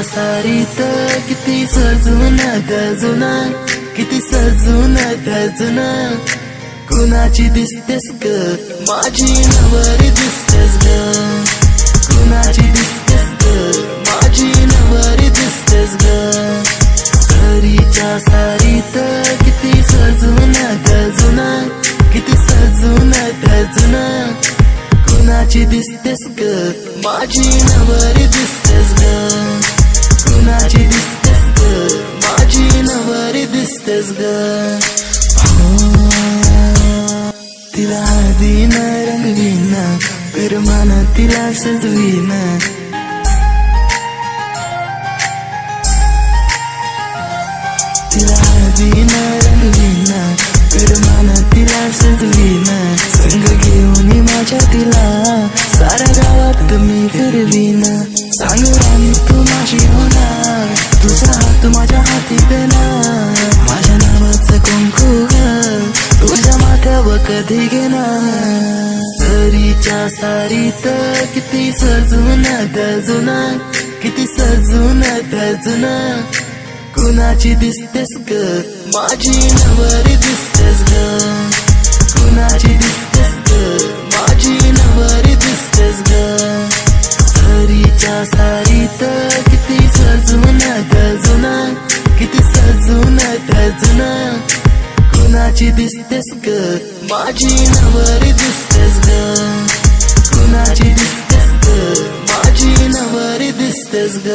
सारीत किती सजून गजून, किती सजून गजून, कुणाची दिसतेस ग माझी नवरी दिसतेस ग, कुणाची दिसतेस ग माझी नवरी दिसतेस ग. सरीच्या सारीत किती सजून गजून, किती सजून गजून, कुणाची दिसतेस ग माझी नवरी दिसतेस ग, कुणाची दिसतेस ग माझी नवरी दिसतेस ग. तिला हळदीन रंगवीन, प्रेमान तिला सजवीन, तिला हळदीन रंगवीन, प्रेमान तिला सजवीन, संग घेऊन माझ्या तिला साऱ्या गावात मी फिरवीन. सांग राणी तू माझी होणार, तुझा हात माझ्या हाती देणार, माझ्या नावाचं कुंकू ग तुझ्या माथ्यावर कधी घेणार. सरीच्या सारीत किती सजून गजून, किती सजून गजून, कुणाची दिसतेस ग माझी नवरी दिसतेस ग, कुणाची दिसतेस ग माझी नवरी दिसतेस ग. सरीच्या सारीत किती सजून गजून, किती सजून गजून, कुणाची दिसतेस ग माझी नवरी दिसतेस ग, कुणाची दिसतेस ग माझी नवरी दिसतेस ग.